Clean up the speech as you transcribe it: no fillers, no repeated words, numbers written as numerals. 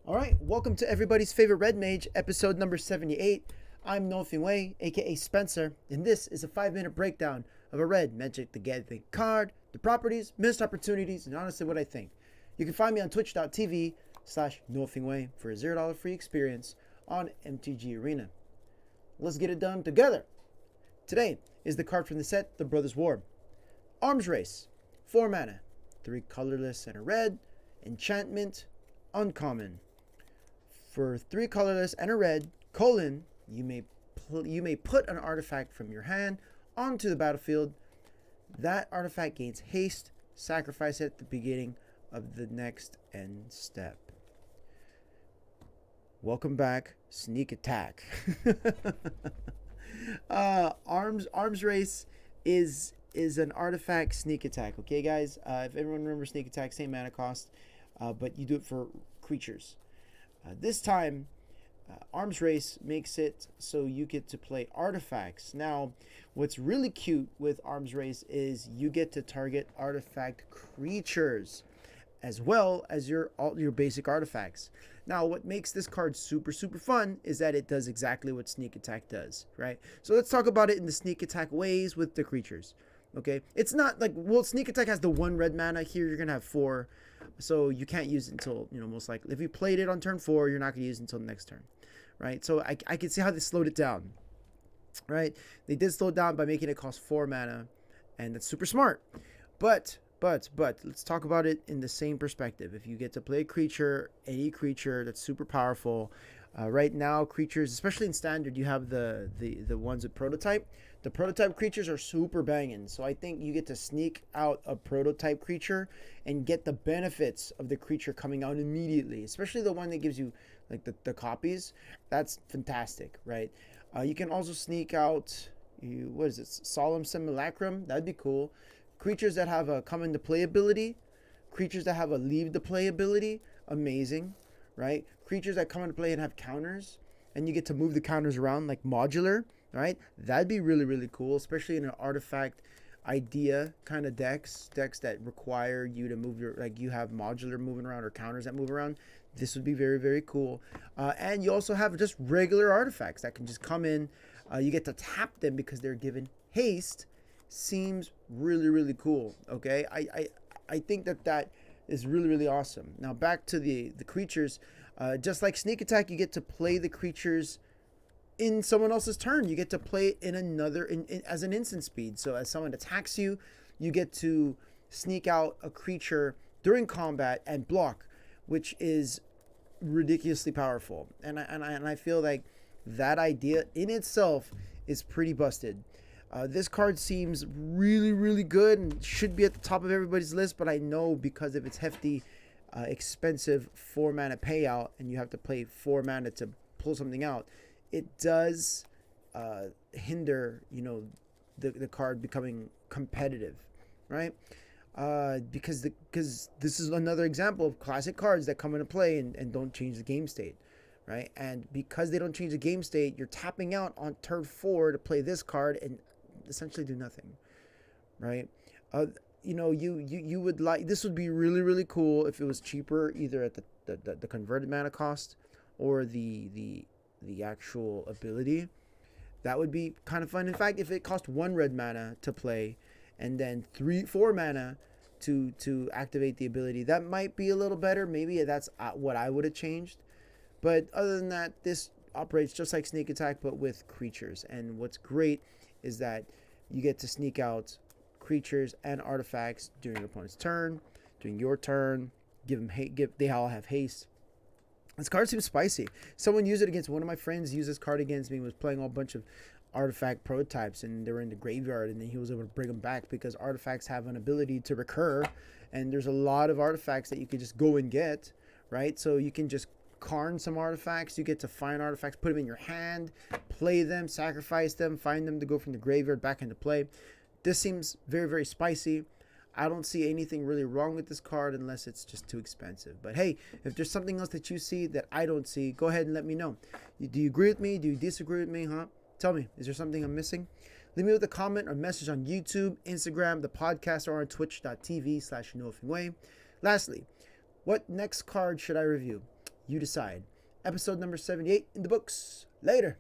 All right, welcome to everybody's favorite Red Mage, episode number 78. I'm Nofing Wei, aka Spencer, and this is a 5-minute breakdown of a Red Magic the Gathering card, the properties, missed opportunities, and honestly what I think. You can find me on twitch.tv/NofingWei for a $0 free experience on MTG Arena. Let's get it done together. Today is the card from the set, The Brothers' War. Arms Race, 4 mana, 3 colorless and a red, enchantment, uncommon. For 3 colorless and a red, you may put an artifact from your hand onto the battlefield. That artifact gains haste. Sacrifice it at the beginning of the next end step. Welcome back, Sneak Attack. Arms Race is an artifact sneak attack. Okay, guys. If everyone remembers sneak attack, same mana cost, but you do it for creatures. This time, Arms Race makes it so you get to play artifacts. Now, what's really cute with Arms Race is you get to target artifact creatures as well as your basic artifacts. Now, what makes this card super fun is that it does exactly what Sneak Attack does, right? So let's talk about it in the Sneak Attack ways with the creatures. Okay, it's not like, well, Sneak Attack has the 1 red mana. Here you're gonna have 4, so you can't use it until, most likely if you played it on turn 4, you're not gonna use it until the next turn, right? So I can see how they slowed it down, right? They did slow it down by making it cost 4 mana, and that's super smart. But let's talk about it in the same perspective. If you get to play a creature, any creature that's super powerful, right now creatures, especially in standard, you have the ones with prototype. The prototype creatures are super banging, so I think you get to sneak out a prototype creature and get the benefits of the creature coming out immediately, especially the one that gives you like the copies. That's fantastic, right? You can also sneak out, what is it, Solemn Simulacrum. That'd be cool. Creatures that have a come into play ability, creatures that have a leave the play ability, amazing, right? Creatures that come into play and have counters, and you get to move the counters around like modular, right? That'd be really cool, especially in an artifact idea kind of decks that require you to move your, like, you have modular moving around or counters that move around. This would be very cool. And you also have just regular artifacts that can just come in. You get to tap them because they're given haste. Seems really cool. Okay, I think that is really awesome. Now back to the creatures. Just like Sneak Attack, you get to play the creatures in someone else's turn. You get to play it in another as an instant speed. So as someone attacks you, you get to sneak out a creature during combat and block, which is ridiculously powerful. And I feel like that idea in itself is pretty busted. This card seems really good and should be at the top of everybody's list, but I know because of its hefty, expensive 4 mana payout, and you have to play 4 mana to pull something out, it does hinder, the card becoming competitive, right? Because this is another example of classic cards that come into play and don't change the game state, right? And because they don't change the game state, you're tapping out on turn 4 to play this card and essentially do nothing, right? You would like, this would be really cool if it was cheaper, either at the converted mana cost or the actual ability. That would be kind of fun. In fact, if it cost 1 red mana to play and then 4 mana to activate the ability, that might be a little better. Maybe that's what I would have changed. But other than that, this operates just like Sneak Attack, but with creatures. And what's great is that you get to sneak out creatures and artifacts during your opponent's turn, during your turn. They all have haste. This card seems spicy. Someone used it against one of my friends. Used this card against me. Was playing a bunch of artifact prototypes, and they were in the graveyard, and then he was able to bring them back because artifacts have an ability to recur, and there's a lot of artifacts that you can just go and get, right? So you can just Karn some artifacts. You get to find artifacts, put them in your hand, play them, sacrifice them, find them to go from the graveyard back into play. This seems very spicy. I don't see anything really wrong with this card unless it's just too expensive. But hey, if there's something else that you see that I don't see, go ahead and let me know. Do you agree with me? Do you disagree with me? Tell me, is there something I'm missing? Leave me with a comment or message on YouTube, Instagram, the podcast, or on twitch.tv/NoFingWay. Lastly, what next card should I review? You decide. Episode number 78 in the books. Later.